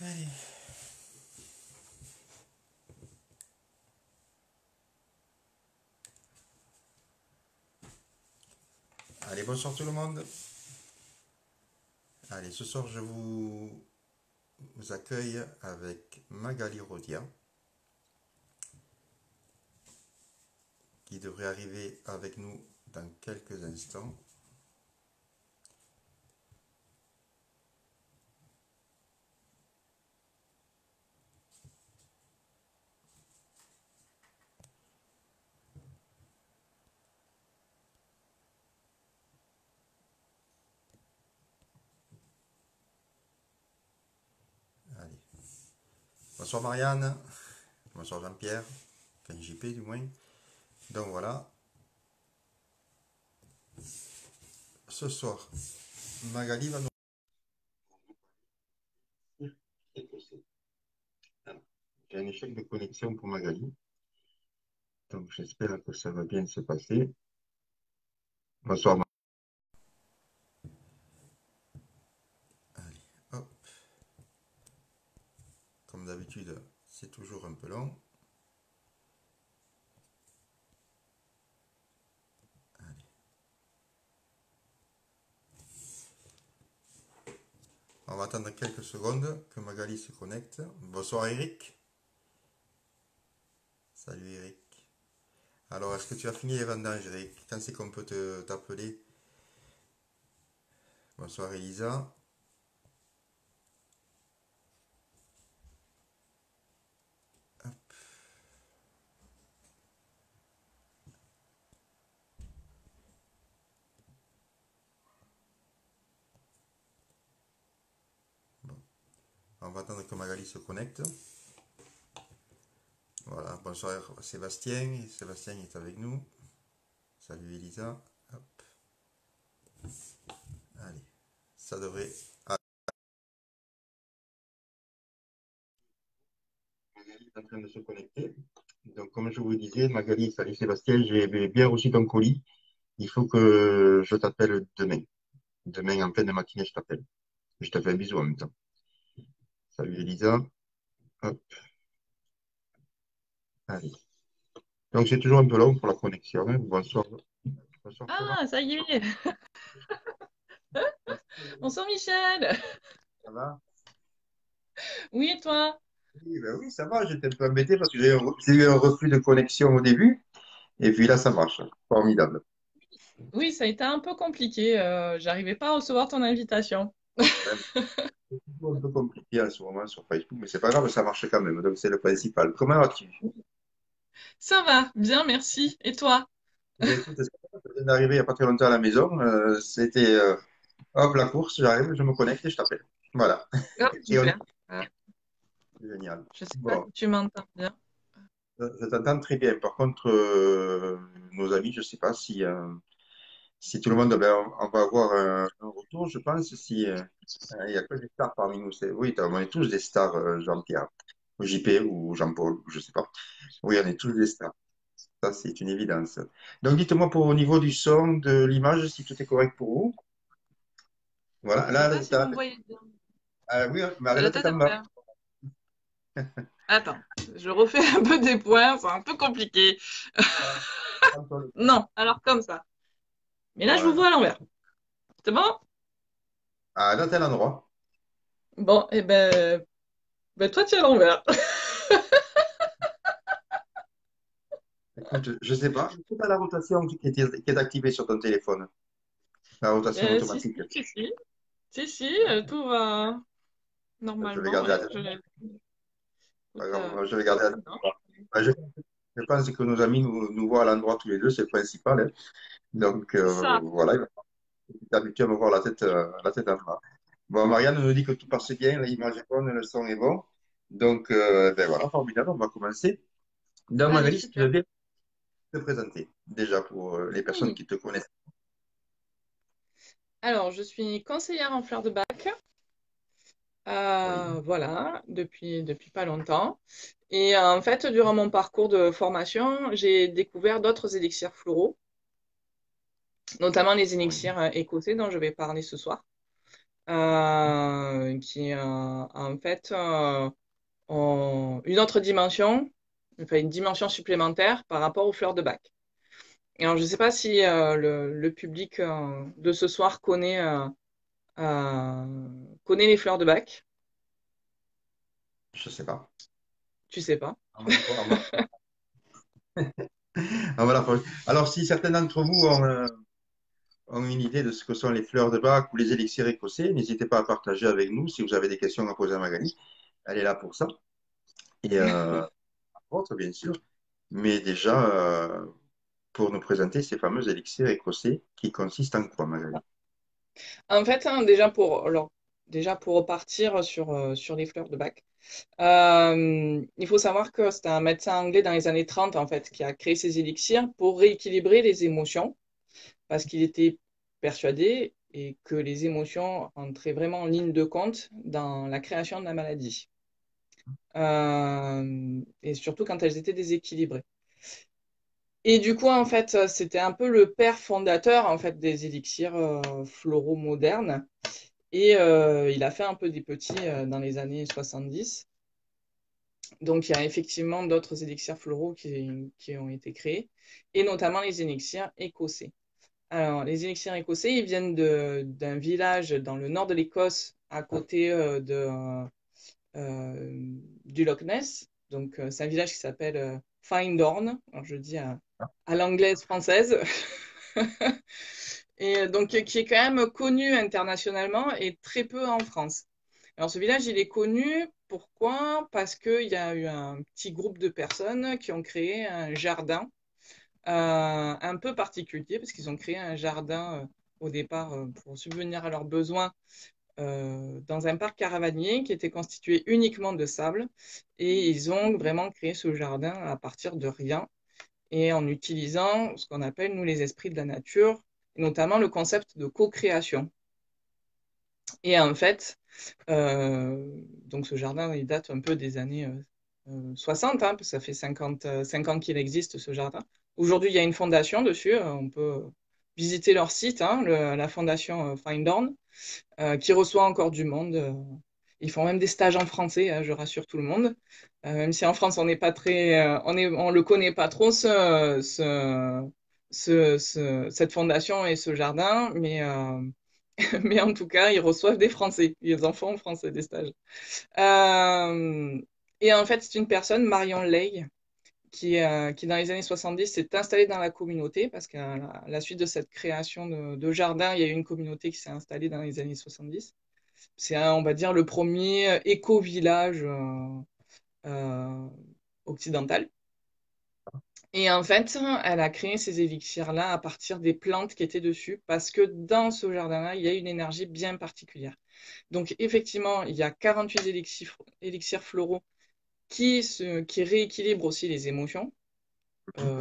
Allez. Allez, bonsoir tout le monde. Allez, ce soir, je vous accueille avec Magali Rodia, qui devrait arriver avec nous dans quelques instants. Allez. Bonsoir Marianne, bonsoir Jean-Pierre, enfin JP du moins. Donc voilà, ce soir, Magali va nous... J'ai un échec de connexion pour Magali, donc j'espère que ça va bien se passer. Bonsoir Magali. Allez, hop. Comme d'habitude, c'est toujours un peu long. On va attendre quelques secondes que Magali se connecte. Bonsoir Eric. Salut Eric. Alors, est-ce que tu as fini les vendanges, Eric? Quand c'est qu'on peut t'appeler? Bonsoir Elisa. Hop. Bon. On va attendre que Magali se connecte. Voilà, bonsoir Sébastien. Sébastien est avec nous. Salut Elisa. Hop. Allez, ça devrait... Ah, Magali est en train de se connecter. Donc, comme je vous disais, Magali, salut Sébastien, j'ai bien reçu ton colis. Il faut que je t'appelle demain. Demain, en pleine matinée, je t'appelle. Je te fais un bisou en même temps. Salut Elisa. Hop, allez. Donc, c'est toujours un peu long pour la connexion, hein. Bonsoir. Bonsoir Flora. Ah, ça y est. Bonsoir Michel. Ça va? Oui, et toi? Oui, ben oui, ça va. J'étais un peu embêté parce que j'ai eu un refus de connexion au début. Et puis là, ça marche. Formidable. Oui, ça a été un peu compliqué. J'arrivais pas à recevoir ton invitation. Ouais, c'est toujours un peu compliqué en ce moment sur Facebook, mais c'est pas grave, ça marche quand même. Donc, c'est le principal. Comment vas-tu? Ça va, bien, merci. Et toi? Eh bien, écoute, je viens d'arriver il n'y a pas très longtemps à la maison. C'était hop, la course, j'arrive, je me connecte et je t'appelle. Voilà. Ah, Et on est super. Ah, génial. je sais pas Bon. si tu m'entends bien. Je t'entends très bien. Par contre, nos amis, je ne sais pas si tout le monde, ben, on va avoir un retour, je pense. Si, il n'y a que des stars parmi nous. Oui, on est tous des stars, Jean-Pierre, ou JP ou Jean-Paul, je ne sais pas. Oui, on est tous des stars. Ça, c'est une évidence. Donc, dites-moi pour au niveau du son, de l'image, si tout est correct pour vous. Voilà. Je sais Là, pas si vous me voyez bien. oui, mais J'ai la la tête tête en bas. en l'air. Attends, je refais un peu des points, c'est un peu compliqué. Voilà. Prends-toi le temps. Non, alors comme ça. Mais là, je vous Voilà. vois à l'envers. C'est bon? Dans tel endroit. Bon, et ben toi, tu es à l'envers. Écoute, je sais pas. C'est pas la rotation qui est activée sur ton téléphone. La rotation Si, automatique. si, Ah, tout va je vais normalement, garder la ouais. tête. Pas Écoute, grave, moi, je vais garder la tête. non. Ah, je pense que nos amis nous voient à l'endroit tous les deux, c'est le principal, hein. Donc, C'est ça. voilà, il va t'habituer à me voir la tête en bas. Bon, Marianne nous dit que tout passe bien, l'image est bonne, le son est bon. Donc, ben voilà, formidable, on va commencer. Donc, Allez, Magali, si tu veux super. bien te présenter, déjà pour les personnes Oui. qui te connaissent. Alors, je suis conseillère en fleurs de bac, Oui, voilà, depuis pas longtemps. Et en fait, durant mon parcours de formation, j'ai découvert d'autres élixirs floraux, notamment les oui, élixirs écossais dont je vais parler ce soir. qui en fait ont une autre dimension, enfin une dimension supplémentaire par rapport aux fleurs de bac. Et alors, je ne sais pas si le public de ce soir connaît les fleurs de bac. Je sais pas. Tu sais pas. Ah, voilà. Alors, si certains d'entre vous ont une idée de ce que sont les fleurs de bac ou les élixirs écossais, n'hésitez pas à partager avec nous si vous avez des questions à poser à Magali. Elle est là pour ça. Et autre, bien sûr. Mais déjà, pour nous présenter ces fameux élixirs écossais qui consistent en quoi, Magali? En fait, hein, déjà pour repartir sur les fleurs de bac, il faut savoir que c'était un médecin anglais dans les années 30 en fait, qui a créé ces élixirs pour rééquilibrer les émotions, parce qu'il était persuadé et que les émotions entraient vraiment en ligne de compte dans la création de la maladie. Et surtout quand elles étaient déséquilibrées. Et du coup, en fait, c'était un peu le père fondateur en fait des élixirs floraux modernes. Et il a fait un peu des petits dans les années 70. Donc, il y a effectivement d'autres élixirs floraux qui ont été créés, et notamment les élixirs écossais. Alors, les élixirs écossais, ils viennent d'un village dans le nord de l'Écosse, à côté du Loch Ness. Donc, c'est un village qui s'appelle Findhorn. Alors, je dis à l'anglaise française. Et donc, qui est quand même connu internationalement et très peu en France. Alors, ce village, il est connu. Pourquoi? Parce qu'il y a eu un petit groupe de personnes qui ont créé un jardin un peu particulier, parce qu'ils ont créé un jardin au départ pour subvenir à leurs besoins dans un parc caravanier qui était constitué uniquement de sable. Et ils ont vraiment créé ce jardin à partir de rien et en utilisant ce qu'on appelle, nous, les esprits de la nature, et notamment le concept de co-création. Et en fait, donc ce jardin, il date un peu des années 60, hein, parce que ça fait 5 ans qu'il existe, ce jardin. Aujourd'hui, il y a une fondation dessus, on peut visiter leur site, hein, la fondation Findhorn, qui reçoit encore du monde. Ils font même des stages en français, je rassure tout le monde. Même si en France, on n'est pas très, on le connaît pas trop, cette fondation et ce jardin, mais mais en tout cas, ils reçoivent des Français. Ils en font en français des stages. Euh, et en fait, c'est une personne, Marion Ley, qui dans les années 70 s'est installée dans la communauté parce qu'à la suite de cette création de jardin, il y a eu une communauté qui s'est installée dans les années 70. C'est, on va dire, le premier éco-village euh, occidental. Et en fait, elle a créé ces élixirs-là à partir des plantes qui étaient dessus, parce que dans ce jardin-là, il y a une énergie bien particulière. Donc, effectivement, il y a 48 élixirs floraux qui rééquilibrent aussi les émotions,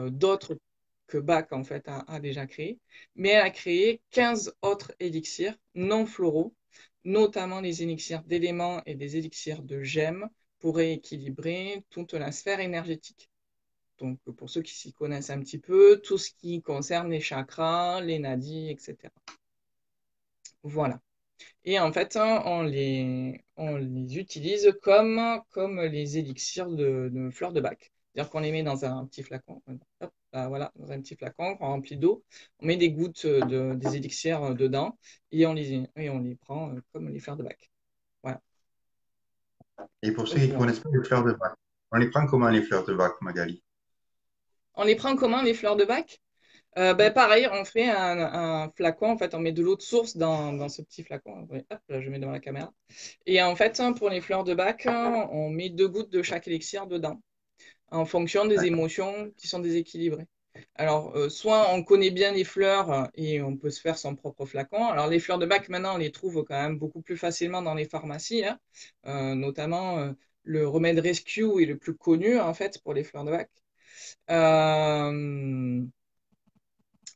d'autres que Bach, en fait, a déjà créé. Mais elle a créé 15 autres élixirs non floraux, notamment les élixirs d'éléments et des élixirs de gemmes, pour rééquilibrer toute la sphère énergétique. Donc, pour ceux qui s'y connaissent un petit peu, tout ce qui concerne les chakras, les nadis, etc. Voilà. Et en fait, hein, on les utilise comme les élixirs de fleurs de bac. C'est-à-dire qu'on les met dans un petit flacon. Hop, là, voilà, dans un petit flacon rempli d'eau. On met des gouttes des élixirs dedans et on les prend comme les fleurs de bac. Voilà. Et pour ceux qui ne Voilà. connaissent pas les fleurs de bac, on les prend comment les fleurs de bac, Magali? On les prend comment, les fleurs de bac? Ben, pareil, on fait un flacon, en fait, on met de l'eau de source dans ce petit flacon. Oui, hop, là, je mets devant la caméra. Et en fait, hein, pour les fleurs de bac, hein, on met 2 gouttes de chaque élixir dedans, en fonction des émotions qui sont déséquilibrées. Alors, soit on connaît bien les fleurs et on peut se faire son propre flacon. Alors, les fleurs de bac, maintenant, on les trouve quand même beaucoup plus facilement dans les pharmacies, hein. Notamment le remède Rescue est le plus connu, en fait, pour les fleurs de bac. Euh,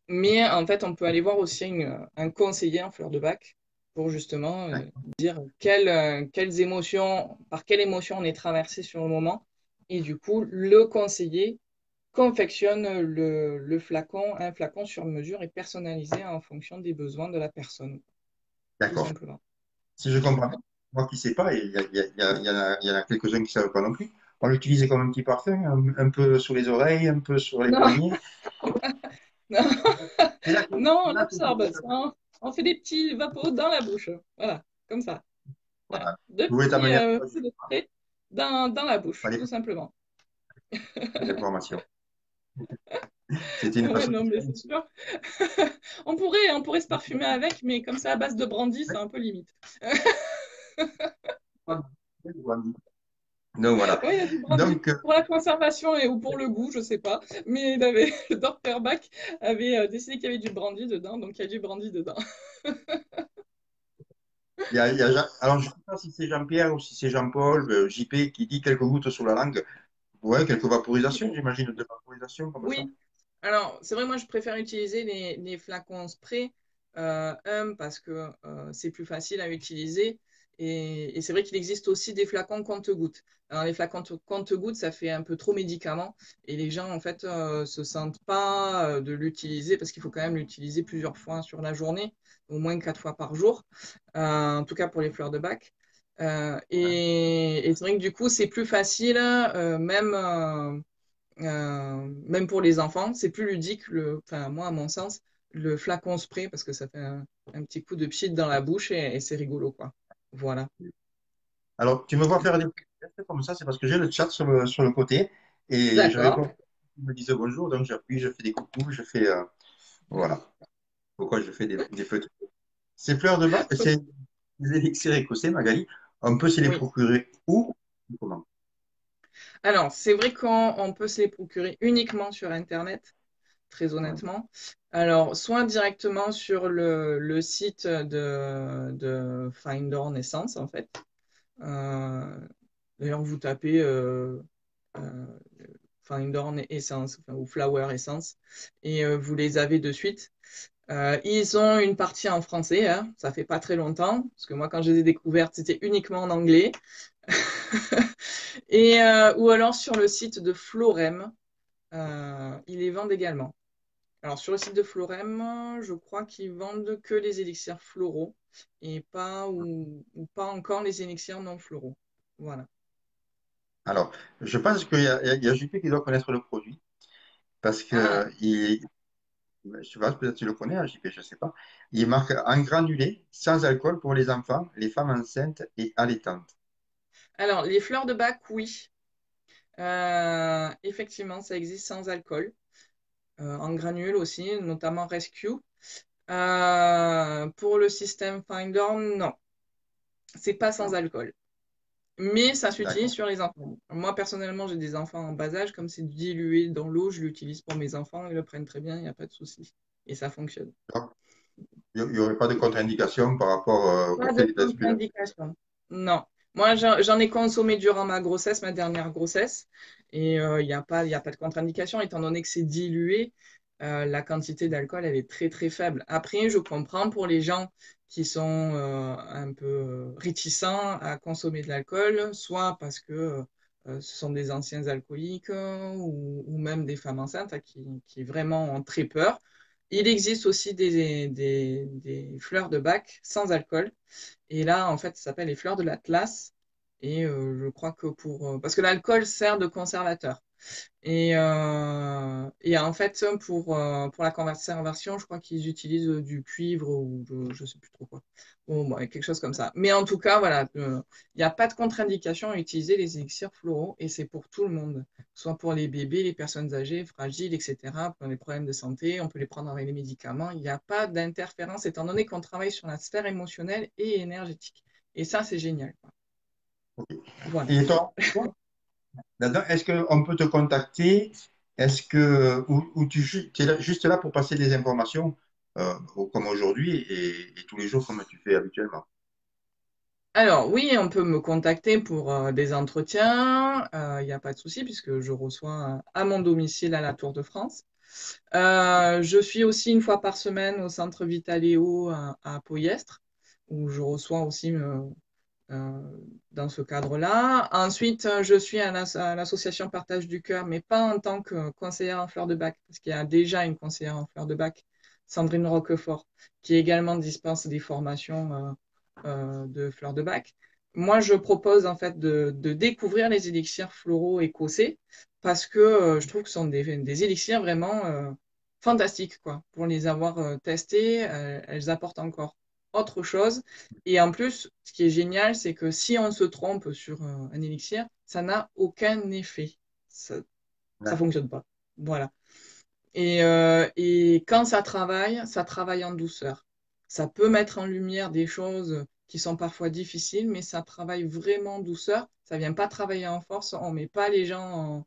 mais en fait, on peut aller voir aussi un conseiller en fleurs de bac pour justement dire quelles émotions, par quelle émotion on est traversé sur le moment. Et du coup, le conseiller confectionne un flacon sur mesure et personnalisé en fonction des besoins de la personne, tout D'accord. simplement. Si je comprends bien, Voilà. moi qui ne sais pas, et il y en a quelques-uns qui ne savent pas non plus. On l'utilise comme un petit parfum, un peu sur les oreilles, un peu sur les Non, poignets. non, non, on C'est là que je l'absorbe. On fait des petits vapos dans la bouche. Voilà, comme ça. Voilà. voilà. Deux Je voulais petits t'amener coups de spray dans la bouche, tout fallait simplement. l'information. C'était une Ouais, façon non, mais c'est différente. sûr. On pourrait se parfumer avec, mais comme ça, à base de brandy, c'est un peu limite. Donc voilà. Oui, il y a du brandy. Donc, Pour la conservation et ou pour le goût, je sais pas. Mais le Dr Bach avait décidé qu'il y avait du brandy dedans, donc il y a du brandy dedans. alors je ne sais pas si c'est Jean-Pierre ou si c'est Jean-Paul, JP, qui dit quelques gouttes sur la langue. Ouais, quelques vaporisations, j'imagine, de vaporisation comme ça. Oui, alors c'est vrai, moi je préfère utiliser les flacons spray, parce que c'est plus facile à utiliser. Et c'est vrai qu'il existe aussi des flacons compte-gouttes. Alors les flacons compte-gouttes, ça fait un peu trop médicament et les gens en fait se sentent pas de l'utiliser parce qu'il faut quand même l'utiliser plusieurs fois sur la journée, au moins 4 fois par jour, en tout cas pour les fleurs de bac. Et c'est vrai que du coup c'est plus facile, même pour les enfants, c'est plus ludique, enfin, moi, à mon sens, le flacon spray, parce que ça fait un petit coup de pchit dans la bouche et c'est rigolo, quoi. Voilà. Alors, tu me vois faire des tests comme ça, c'est parce que j'ai le chat sur le côté et je D'accord. réponds. Ils me disent bonjour, donc j'appuie, je fais des coucous, je fais. Voilà. Pourquoi je fais des petits. Ces fleurs de bac, c'est des élixirs écossais, Magali. On peut se les Oui. procurer où? Comment? Alors, c'est vrai qu'on peut se les procurer uniquement sur Internet, très Ouais. honnêtement. Alors, soit directement sur le site de Findorn Essence, en fait. Euh, D'ailleurs, vous tapez euh, Findorn Essence, enfin, ou Flower Essence, et vous les avez de suite. Ils ont une partie en français, hein, ça fait pas très longtemps, parce que moi, quand je les ai découvertes, c'était uniquement en anglais. Ou alors sur le site de Florem, ils les vendent également. Alors sur le site de Florem, je crois qu'ils vendent que les élixirs floraux et ou pas encore les élixirs non floraux. Voilà. Alors, je pense qu'il y a JP qui doit connaître le produit parce Ah, que je sais pas, peut-être tu le connais, hein, JP, je ne sais pas. Il marque en granulé, sans alcool pour les enfants, les femmes enceintes et allaitantes. alors les fleurs de bac, oui. Effectivement, ça existe sans alcool. En granules aussi, notamment Rescue. Pour le système Finder, non, c'est pas sans Non, alcool. Mais ça s'utilise d'accord. sur les enfants. Moi, personnellement, j'ai des enfants en bas âge. Comme c'est dilué dans l'eau, je l'utilise pour mes enfants. Ils le prennent très bien, il n'y a pas de souci. Et ça fonctionne. Donc, il n'y aurait pas de contre-indication par rapport au Pas fait de d'être plus. contre-indication. Non. Moi, j'en ai consommé durant ma grossesse, ma dernière grossesse. Et il y a pas de contre-indication, étant donné que c'est dilué. La quantité d'alcool, elle est très, très faible. Après, je comprends pour les gens qui sont un peu réticents à consommer de l'alcool, soit parce que ce sont des anciens alcooliques, ou même des femmes enceintes, qui vraiment ont très peur. Il existe aussi des fleurs de bac sans alcool. Et là, en fait, ça s'appelle les fleurs de l'Atlas. Et je crois que parce que l'alcool sert de conservateur. Et en fait, pour la conservation, je crois qu'ils utilisent du cuivre ou je sais plus trop quoi. Bon, ouais, quelque chose comme ça. Mais en tout cas, voilà, il n'y a pas de contre-indication à utiliser les élixirs floraux et c'est pour tout le monde, soit pour les bébés, les personnes âgées, fragiles, etc., pour les problèmes de santé, on peut les prendre avec les médicaments. Il n'y a pas d'interférence étant donné qu'on travaille sur la sphère émotionnelle et énergétique. Et ça, c'est génial, quoi. Voilà. Et toi, là-dedans, est-ce qu'on peut te contacter? Est-ce que ou tu es juste là pour passer des informations comme aujourd'hui et tous les jours comme tu fais habituellement? Alors oui, on peut me contacter pour des entretiens. Il n'y a pas de souci puisque je reçois à mon domicile à la Tour de France. Je suis aussi une fois par semaine au centre Vitaleo à Poyestre où je reçois aussi euh, dans ce cadre-là. Ensuite, je suis à l'association Partage du Cœur, mais pas en tant que conseillère en fleurs de bac parce qu'il y a déjà une conseillère en fleurs de bac, Sandrine Roquefort, qui également dispense des formations de fleurs de bac. moi, je propose en fait de découvrir les élixirs floraux écossais parce que je trouve que ce sont des élixirs vraiment fantastiques, quoi. Pour les avoir testés, elles apportent encore autre chose. Et en plus, ce qui est génial, c'est que si on se trompe sur un élixir, ça n'a aucun effet. Ça D'accord. fonctionne pas. Voilà. Et quand ça travaille en douceur. Ça peut mettre en lumière des choses qui sont parfois difficiles, mais ça travaille vraiment en douceur. Ça vient pas travailler en force. On met pas les gens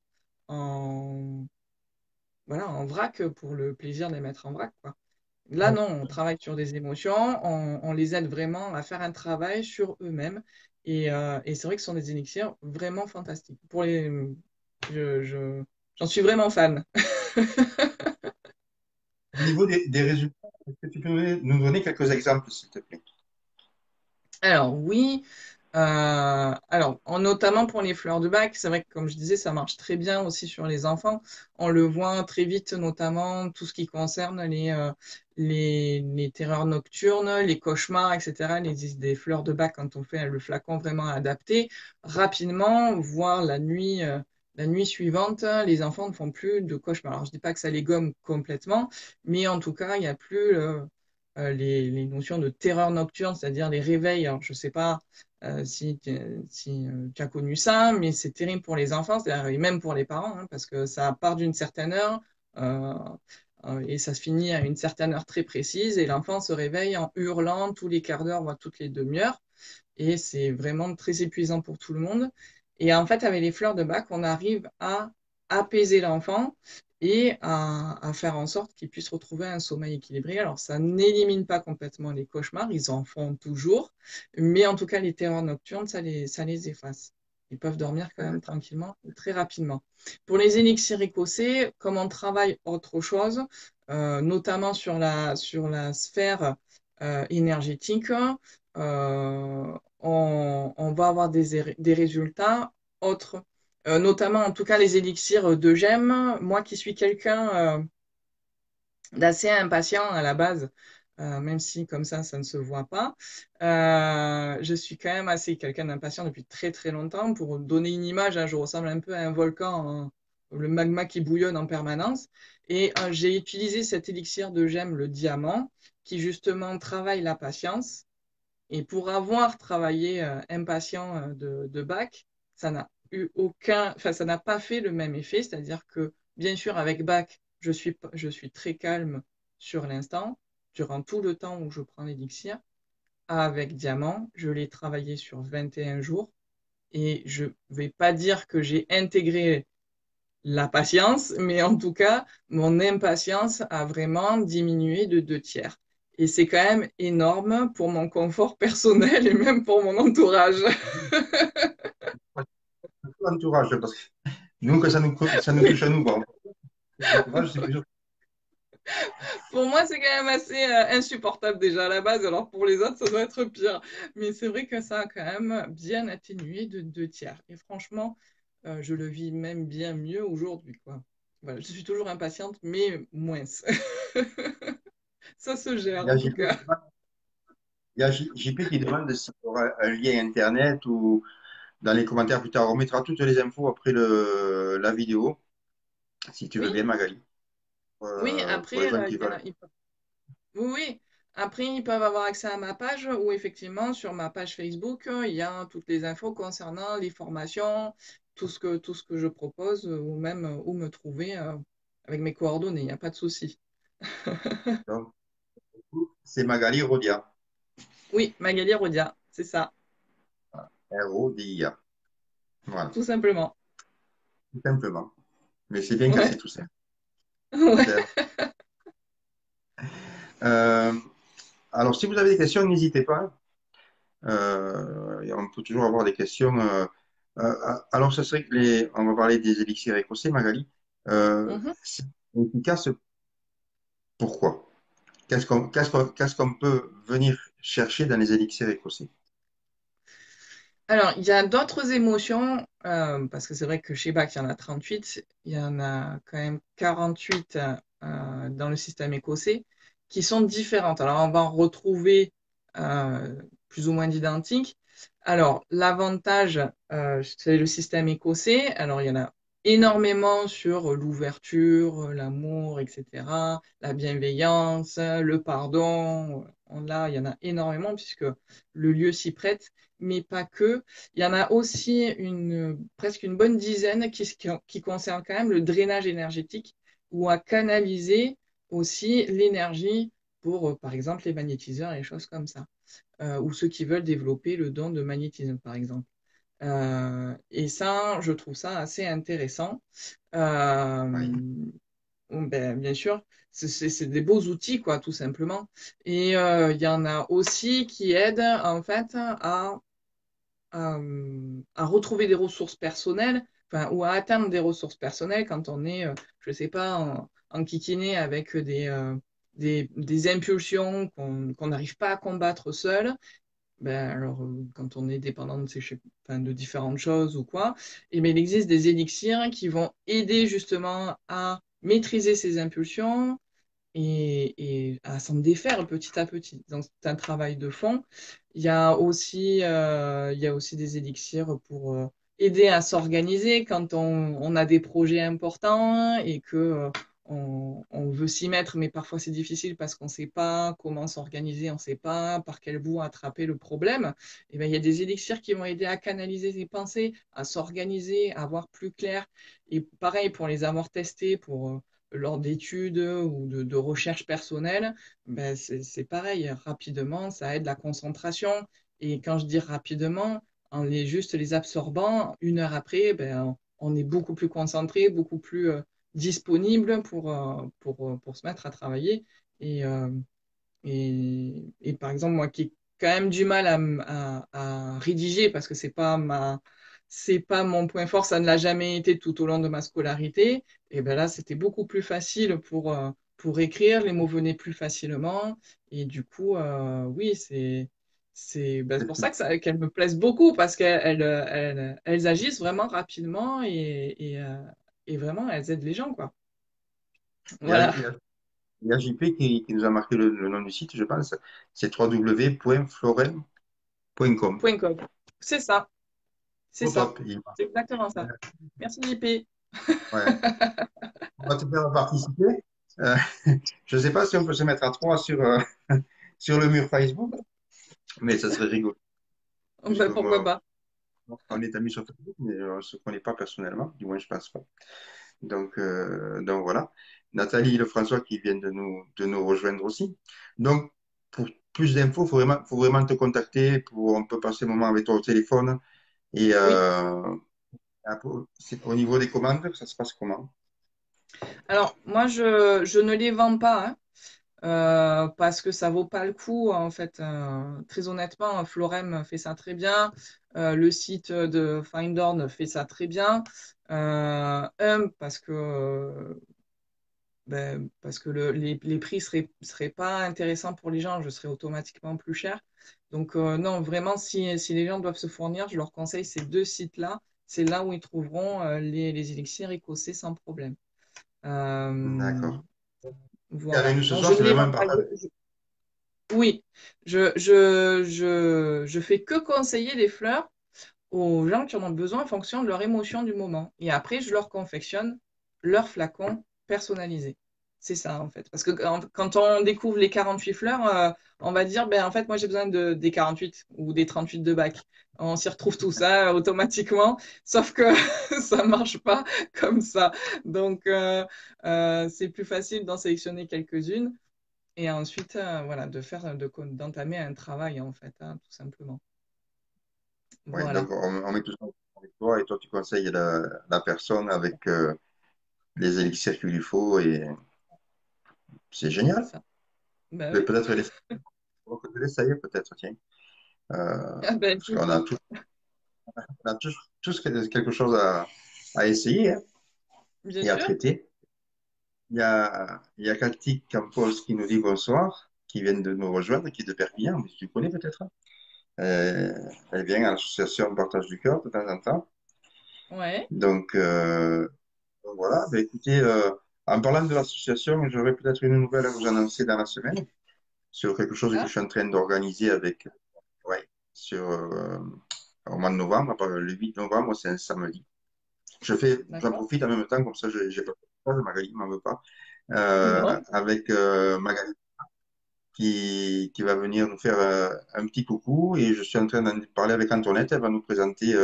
en, voilà, en vrac pour le plaisir de les mettre en vrac, quoi. Là, non, on travaille sur des émotions, on les aide vraiment à faire un travail sur eux-mêmes. Et c'est vrai que ce sont des élixirs vraiment fantastiques. J'en suis vraiment fan. Au niveau des résultats, est-ce que tu peux nous donner quelques exemples, s'il te plaît? Alors oui, notamment pour les fleurs de bac, c'est vrai que comme je disais, ça marche très bien aussi sur les enfants. On le voit très vite, notamment tout ce qui concerne les terreurs nocturnes, les cauchemars, etc. Des fleurs de bac quand on fait le flacon vraiment adapté, rapidement, voire la nuit suivante, les enfants ne font plus de cauchemars. Alors je dis pas que ça les gomme complètement, mais en tout cas, il n'y a plus les notions de terreur nocturne, c'est-à-dire les réveils. Alors, je ne sais pas si tu as connu ça, mais c'est terrible pour les enfants, et même pour les parents, hein, parce que ça part d'une certaine heure euh, et ça se finit à une certaine heure très précise, et l'enfant se réveille en hurlant tous les quarts d'heure, voire toutes les demi-heures, et c'est vraiment très épuisant pour tout le monde. Et en fait, avec les fleurs de bac, on arrive à apaiser l'enfant et à faire en sorte qu'ils puissent retrouver un sommeil équilibré. Alors, ça n'élimine pas complètement les cauchemars, ils en font toujours, mais en tout cas, les terreurs nocturnes, ça les efface. Ils peuvent dormir quand même tranquillement, très rapidement. Pour les élixirs écossais, comme on travaille autre chose, notamment sur la sphère énergétique, on va avoir des résultats autres. Notamment, en tout cas, les élixirs de gemme. Moi qui suis quelqu'un d'assez impatient à la base, même si comme ça ne se voit pas, je suis quand même assez quelqu'un d'impatient depuis très très longtemps. Pour donner une image, hein, je ressemble un peu à un volcan, hein, le magma qui bouillonne en permanence. Et j'ai utilisé cet élixir de gemme, le diamant, qui justement travaille la patience et pour avoir travaillé impatient de bac, ça n'a eu aucun, enfin, ça n'a pas fait le même effet. C'est-à-dire que, bien sûr, avec bac, je suis très calme sur l'instant, durant tout le temps où je prends l'élixir. Avec diamant, je l'ai travaillé sur 21 jours et je vais pas dire que j'ai intégré la patience, mais en tout cas, mon impatience a vraiment diminué de 2 tiers. Et c'est quand même énorme pour mon confort personnel et même pour mon entourage. Entourage, parce que nous, que ça nous touche à nous, bon, l'entourage, c'est plus. Pour moi, c'est quand même assez insupportable déjà à la base. Alors pour les autres, ça doit être pire. Mais c'est vrai que ça a quand même bien atténué de 2 tiers. Et franchement, je le vis même bien mieux aujourd'hui, quoi. Voilà, je suis toujours impatiente, mais moins. Ça se Il gère y a en tout JP, cas. il y a JP qui demande s'il y aura un lien Internet ou dans les commentaires plus tard. On mettra toutes les infos après la vidéo, si tu veux Oui, bien, Magali, oui, pour les après, gens qui veulent. oui, oui. Après, ils peuvent avoir accès à ma page où effectivement, sur ma page Facebook, il y a toutes les infos concernant les formations, tout ce que je propose, ou même où me trouver avec mes coordonnées, il n'y a pas de souci. Donc, c'est Magali Rodia, Oui, Magali Rodia, c'est ça, Rodia. Voilà, tout simplement. tout simplement. Mais c'est bien que c'est Ouais, tout simple. ouais. Super. Euh, alors, si vous avez des questions, n'hésitez pas. Et on peut toujours avoir des questions. Alors, ce serait que on va parler des élixirs écossais, Magali. Mhm. C'est efficace, pourquoi? Qu'est-ce qu'on peut venir chercher dans les élixirs écossais? Alors, il y a d'autres émotions, parce que c'est vrai que chez Bach, il y en a 38, il y en a quand même 48 dans le système écossais, qui sont différentes. Alors, on va en retrouver plus ou moins d'identiques, Alors, l'avantage, c'est le système écossais. Alors, il y en a énormément sur l'ouverture, l'amour, etc., la bienveillance, le pardon. Là, il y en a énormément puisque le lieu s'y prête, mais pas que. Il y en a aussi presque une bonne dizaine qui concernent quand même le drainage énergétique ou à canaliser aussi l'énergie pour, par exemple, les magnétiseurs et les choses comme ça ou ceux qui veulent développer le don de magnétisme, par exemple. Et ça, je trouve ça assez intéressant. Oui, Euh, bon, ben, bien sûr, c'est des beaux outils, quoi, tout simplement. Et il y en a aussi qui aident, en fait, à retrouver des ressources personnelles, enfin, ou à atteindre des ressources personnelles quand on est, je sais pas, enquiquiné avec des impulsions qu'on n'arrive pas à combattre seul. Ben, alors, quand on est dépendant de, enfin, de différentes choses ou quoi, et ben, il existe des élixirs qui vont aider justement à maîtriser ces impulsions et à s'en défaire petit à petit. Donc, c'est un travail de fond. Il y a aussi des élixirs pour aider à s'organiser quand on a des projets importants et que on veut s'y mettre, mais parfois c'est difficile parce qu'on ne sait pas comment s'organiser, on ne sait pas par quel bout attraper le problème. Et ben, il y a des élixirs qui vont aider à canaliser ses pensées, à s'organiser, à voir plus clair. Et pareil pour les avoir testés, pour lors d'études ou de recherches personnelles, ben c'est pareil, rapidement, ça aide la concentration. Et quand je dis rapidement, juste les absorbant, une heure après, ben, on est beaucoup plus concentré, beaucoup plus disponible pour se mettre à travailler. Et, euh, et par exemple, moi qui ai quand même du mal à rédiger parce que c'est pas mon point fort, ça ne l'a jamais été tout au long de ma scolarité. Et ben là, c'était beaucoup plus facile pour écrire, les mots venaient plus facilement. Et du coup, oui, c'est pour ça que qu'elles me plaisent beaucoup parce qu'elles agissent vraiment rapidement et vraiment, elles aident les gens, quoi. il y a, Voilà. il y a JP qui nous a marqué le nom du site, je pense. C'est www.florem.com. Point com. C'est ça. C'est Au ça. top. C'est exactement ça. Merci JP. Ouais. On va te faire participer. Euh, je ne sais pas si on peut se mettre à trois sur le mur Facebook, mais ça serait rigolo, puisque Ben, pourquoi pas? on est amis sur Facebook, mais on ne se connaît pas personnellement, du moins je pense pas. Donc voilà. Nathalie et le François qui viennent de nous rejoindre aussi. Donc, pour plus d'infos, faut vraiment te contacter. On peut passer un moment avec toi au téléphone. Et Oui. au niveau des commandes, ça se passe comment? Alors, moi, je ne les vends pas hein, parce que ça vaut pas le coup. En fait, très honnêtement, Florem fait ça très bien. Le site de Findorn fait ça très bien. Parce que parce que les prix seraient pas intéressants pour les gens, je serais automatiquement plus cher. Donc non, vraiment, si les gens doivent se fournir, je leur conseille ces deux sites-là. C'est là où ils trouveront les élixirs écossais sans problème. Euh, D'accord. Et avec voilà. nous ce Donc soir, je ne c'est les vraiment vends un pas. partage. Oui, je fais que conseiller les fleurs aux gens qui en ont besoin en fonction de leur émotion du moment. Et après, je leur confectionne leur flacon personnalisé. C'est ça, en fait. Parce que quand on découvre les 48 fleurs, on va dire, ben, en fait, moi, j'ai besoin des 48 ou des 38 de bac. On s'y retrouve tout ça automatiquement, sauf que ça marche pas comme ça. Donc, c'est plus facile d'en sélectionner quelques-unes et ensuite, voilà, d'entamer un travail, en fait, hein, tout simplement. Ouais, donc Voilà, on met tout ça avec toi et toi, tu conseilles la personne avec les élixirs qu'il lui faut et c'est c'est génial. ça. Ben Je vais oui. peut-être l'essayer, peut-être, tiens. Ah ben, Parce écoute, qu'on a tous quelque chose à essayer hein, bien et à sûr. traiter. Il y a Cathy Campos qui nous dit bonsoir, qui vient de nous rejoindre, qui est de Perpignan, mais tu connais peut-être. Euh, Elle vient à l'association Partage du Cœur de temps en temps. Ouais. Donc voilà, ben écoutez, en parlant de l'association, j'aurai peut-être une nouvelle à vous annoncer dans la semaine sur quelque chose que Ah, je suis en train d'organiser avec. Ouais. au mois de novembre. Le 8 novembre, c'est un samedi. J'en D'accord. profite en même temps, comme ça, j'ai pas Magali m'en veut pas. Non. Avec Magali qui va venir nous faire un petit coucou et je suis en train d'en parler avec Antoinette. Elle va nous présenter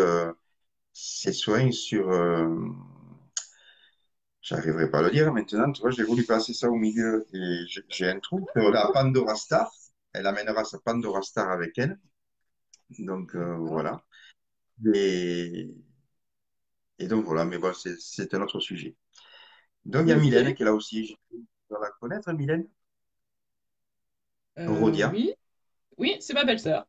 ses soins sur. J'arriverai pas à le dire maintenant. Tu vois, j'ai voulu passer ça au milieu et j'ai un trou sur la Pandora Star. Elle amènera sa Pandora Star avec elle. Donc D'accord. voilà. Et, et donc voilà, mais bon, c'est un autre sujet. Donc il y a Mylène Ok. qui est là aussi. Je dois la connaître, Mylène Rodia. Oui. Oui, c'est ma belle-sœur.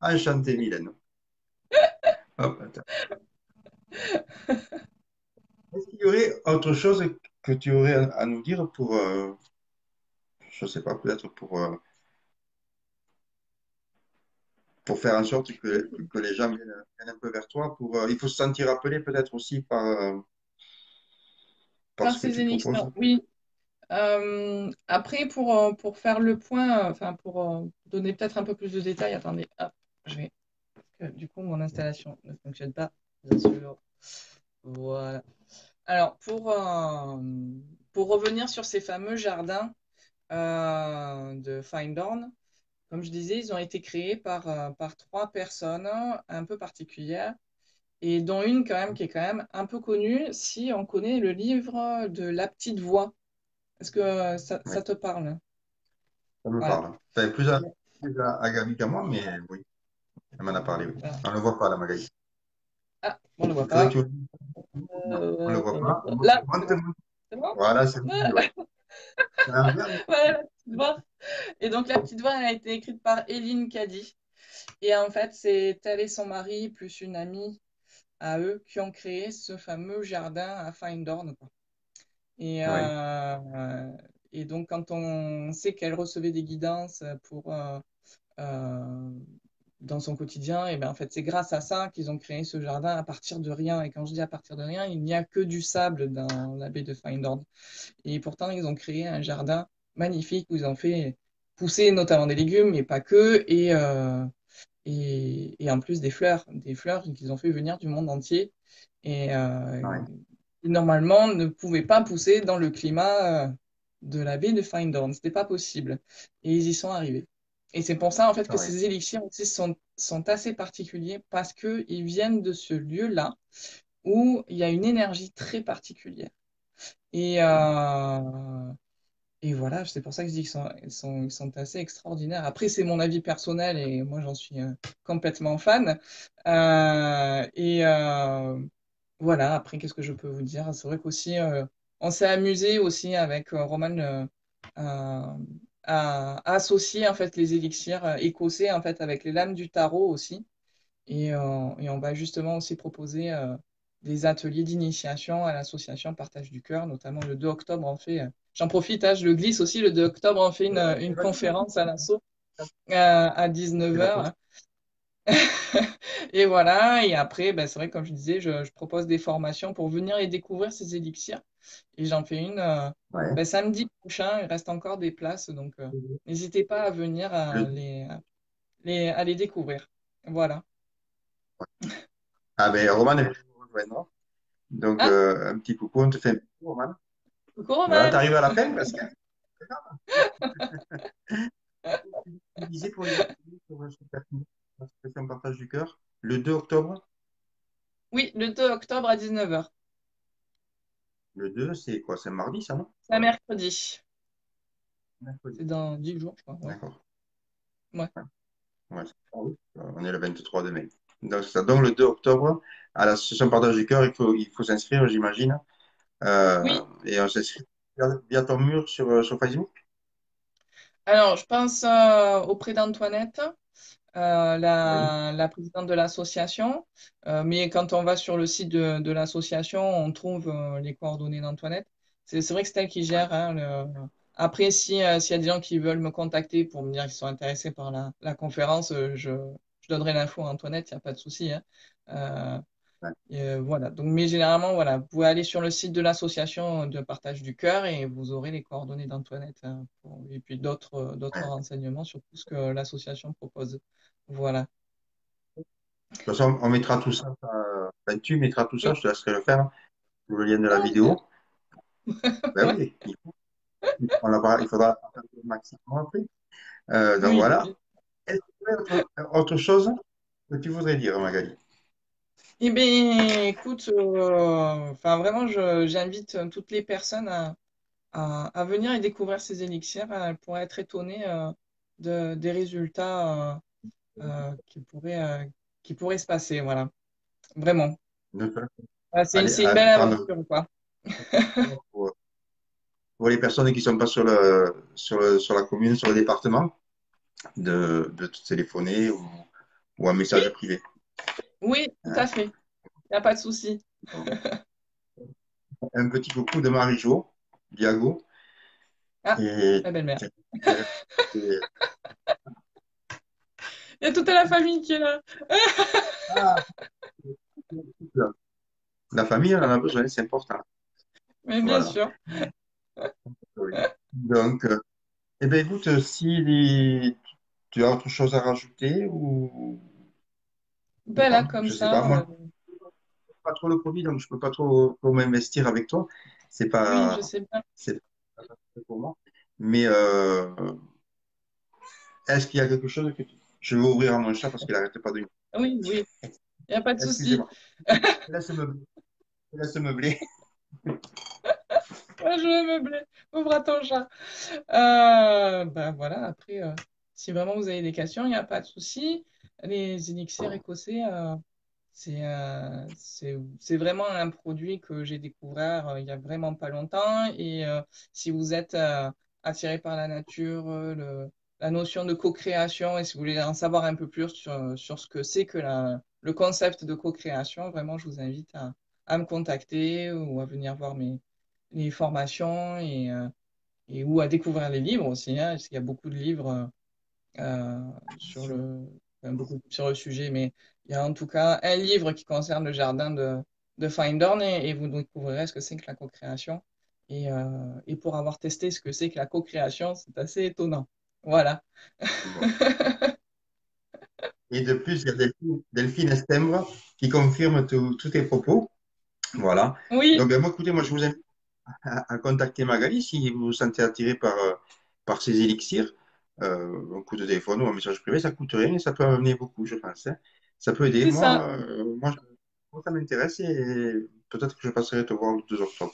Enchanté, Mylène. Hop, attends. Est-ce qu'il y aurait autre chose que tu aurais à nous dire pour, je sais pas, peut-être pour faire en sorte que les gens viennent un peu vers toi il faut se sentir appelé peut-être aussi par Par ce que ces tu proposes. élixirs, oui. Après, pour faire le point, enfin, pour donner peut-être un peu plus de détails, attendez, hop, je vais. Du coup, mon installation ne fonctionne pas, bien sûr. Voilà. Alors, pour revenir sur ces fameux jardins de Findorn, comme je disais, ils ont été créés par trois personnes un peu particulières, et dont une quand même qui est quand même un peu connue si on connaît le livre de La Petite Voix. Est-ce que Oui, ça te parle? ça me Voilà. parle. Enfin, plus à Gabi qu'à moi, mais oui, elle m'en a parlé. Oui. Voilà. On ne le voit pas, la Magali. Ah, on ne le voit Il faudrait que pas. tu... Non, on ne le voit pas. Là, c'est Montre- bon. C'est bon? Voilà, c'est bon. Ouais. C'est un verre, mais- Voilà, la petite voix. Et donc, La Petite Voix, elle a été écrite par Éline Caddy. Et en fait, c'est elle et son mari, plus une amie à eux, qui ont créé ce fameux jardin à Findorn, quoi. Et, ouais. et donc, quand on sait qu'elle recevait des guidances euh, dans son quotidien, et bien en fait, c'est grâce à ça qu'ils ont créé ce jardin à partir de rien. Et quand je dis à partir de rien, il n'y a que du sable dans la baie de Findorn. Et pourtant, ils ont créé un jardin magnifique où ils ont fait pousser notamment des légumes, mais pas que, et en plus des fleurs qu'ils ont fait venir du monde entier. Et Ouais. qui, normalement, ne pouvaient pas pousser dans le climat de la baie de Findorn. C'était pas possible. Et ils y sont arrivés. Et c'est pour ça, en fait, que Ouais. ces élixirs aussi sont assez particuliers parce qu'ils viennent de ce lieu-là où il y a une énergie très particulière. Et, et voilà, c'est pour ça que je dis qu'ils sont assez extraordinaires. Après, c'est mon avis personnel et moi, j'en suis complètement fan. Et voilà, après, qu'est-ce que je peux vous dire? C'est vrai qu'aussi, on s'est amusé aussi avec Roman à, à associer en fait les élixirs écossais en fait avec les lames du tarot aussi. Et on va justement aussi proposer des ateliers d'initiation à l'association Partage du Cœur, notamment le 2 octobre. J'en profite, hein, je le glisse aussi, le 2 octobre, on fait une Vas-y, vas-y. conférence à l'asso à C'est 19 la heures. Et voilà, et après, ben, c'est vrai, comme je disais, je propose des formations pour venir et découvrir ces élixirs. Et j'en fais une Ouais. ben, samedi prochain, il reste encore des places, donc n'hésitez pas à venir Le- à les découvrir. Voilà. Ah ben, Roman est venu nous rejoindre. Donc, Ah, un petit coucou, on te fait un petit coucou, Roman. coucou Voilà, tu Roman! arrives à la fin, parce que tu disais pour les ateliers sur l'association Partage du Cœur, le 2 octobre. Oui, le 2 octobre à 19 heures. Le 2, c'est quoi? C'est mardi, ça, non? C'est un mercredi. Mercredi. C'est dans 10 jours, je crois. Ouais. D'accord. Ouais. Ouais. Ouais, ah oui. On est le 23 de mai. Donc, c'est ça. Donc, le 2 octobre, à l'association Partage du Cœur, il faut s'inscrire, j'imagine. Oui, Et on s'inscrit via ton mur sur Facebook. alors je pense auprès d'Antoinette, Oui. la présidente de l'association. Mais quand on va sur le site de l'association, on trouve les coordonnées d'Antoinette. C'est vrai que c'est elle qui Ouais. gère, hein, Après, s'il y a des gens qui veulent me contacter pour me dire qu'ils sont intéressés par la conférence, je donnerai l'info à Antoinette, il n'y a pas de souci, hein. Euh, Voilà. Donc, mais généralement, voilà, vous pouvez aller sur le site de l'association de partage du cœur et vous aurez les coordonnées d'Antoinette, hein, et puis d'autres Ouais. renseignements sur tout ce que l'association propose. Voilà. De toute façon, on mettra tout ça, ben, tu mettras tout ça, Oui. je te laisserai le faire, le lien de la Ah, ok. vidéo. Ben Ouais. oui, il faudra faire le maximum après. Donc Oui, voilà. oui. Est-ce qu'il y a autre chose que tu voudrais dire, Magali? Eh bien, écoute, enfin vraiment, j'invite toutes les personnes à venir et découvrir ces élixirs. Elles pourraient être étonnées des résultats qui pourraient se passer. Voilà, vraiment. D'accord. Allez, C'est une belle prendre aventure, quoi. pour les personnes qui ne sont pas sur la commune, sur le département, de te téléphoner ou un Oui, message privé. oui, tout Hein. à fait. Il n'y a pas de souci. Bon. Un petit coucou de Marie-Jo, Diago. Ah, Et, la belle-mère. et- Il y a toute la famille qui est là. ah, la famille, on en a besoin, c'est important. Mais bien Voilà. sûr. Oui. Donc, eh bien, écoute, si tu as autre chose à rajouter ou Ben là, pas, comme je sais pas. ça, Moi, pas trop le Covid, donc je peux pas trop m'investir avec toi. C'est oui, je pas, sais bien. c'est pas parfait pour moi. Mais est-ce qu'il y a quelque chose que je vais ouvrir à mon chat parce qu'il n'arrête pas de. Oui, oui, il n'y a pas de souci. Excusez-moi. Laisse-me, laisse meubler. Ouais, je vais meubler. Ouvre à ton chat. Ben voilà, après, si vraiment vous avez des questions, il n'y a pas de souci. Les élixirs écossais, c'est vraiment un produit que j'ai découvert il y a vraiment pas longtemps. Et si vous êtes attiré par la nature, la notion de co-création, et si vous voulez en savoir un peu plus sur ce que c'est que le concept de co-création, vraiment, je vous invite à me contacter ou à venir voir les formations et ou à découvrir les livres aussi, hein, parce qu'il y a beaucoup de livres sur beaucoup sur le sujet, mais il y a en tout cas un livre qui concerne le jardin de Findorn et vous découvrirez ce que c'est que la co-création. Et pour avoir testé ce que c'est que la co-création, c'est assez étonnant. Voilà. Bon. Et de plus, il y a Delphine Estembre qui confirme tous tes propos. Voilà. Oui, Donc, ben, moi, écoutez, moi, je vous invite à contacter Magali si vous vous sentez attiré par ces élixirs. Un coup de téléphone ou un message privé, ça coûte rien et ça peut amener beaucoup, je pense. Hein. Ça peut aider. c'est ça. Moi, ça m'intéresse et peut-être que je passerai te voir le 2 octobre.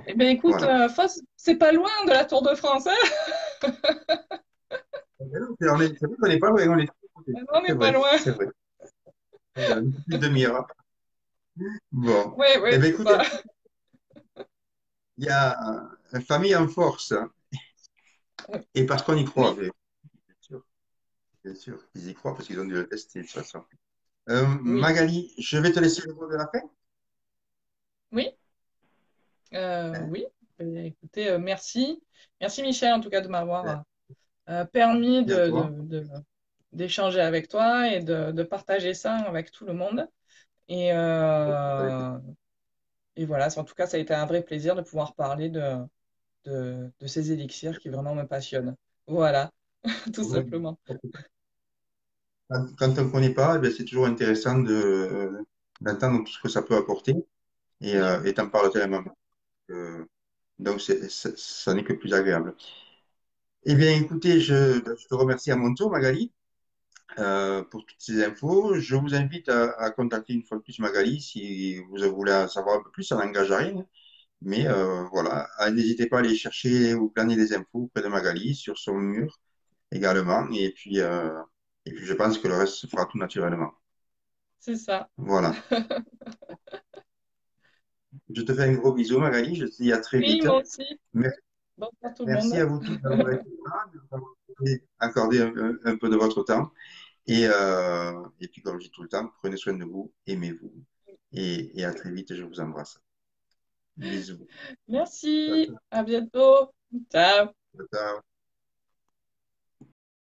Eh bien, écoute, Voilà. Foss, c'est pas loin de la Tour de France, hein. C'est vrai qu'on n'est pas loin, on est tous à côté. On C'est n'est pas vrai, loin. c'est vrai. Une petite demi-heure. Bon. Oui, oui, Eh bien, c'est ça. écoutez, il y a une famille en force hein, et parce qu'on y croit, Oui, bien sûr, ils y croient parce qu'ils ont dû le tester de toute façon. oui, Magali, je vais te laisser le mot de la fin. oui. Hein. Oui, écoutez, merci. Merci Michel en tout cas de Ben, m'avoir permis merci à toi. d'échanger avec toi et de partager ça avec tout le monde. Et, Avec- euh, et voilà, en tout cas, ça a été un vrai plaisir de pouvoir parler de ces élixirs qui vraiment me passionnent. Voilà, tout simplement. Quand on ne connaît pas, eh ben, c'est toujours intéressant d'entendre tout ce que ça peut apporter Oui, et t'en parles tellement. Euh, donc, ça n'est que plus agréable. Eh bien, écoutez, je te remercie à mon tour, Magali, pour toutes ces infos. Je vous invite à contacter une fois de plus Magali si vous voulez en savoir un peu plus. Ça n'engage à rien. Mais voilà, n'hésitez pas à aller chercher ou planer des infos auprès de Magali sur son mur également. Et puis, je pense que le reste se fera tout naturellement. c'est ça. Voilà. Je te fais un gros bisou, Magali. Je te dis à très Oui, vite. moi aussi. Mer- Bonsoir tout le Merci monde. à vous tous d'avoir été là, d'avoir accordé un peu de votre temps. Et puis, comme je dis tout le temps, prenez soin de vous, aimez-vous. Et à très vite, je vous embrasse. Bisous. Ciao, Merci, à bientôt. Ciao. ciao.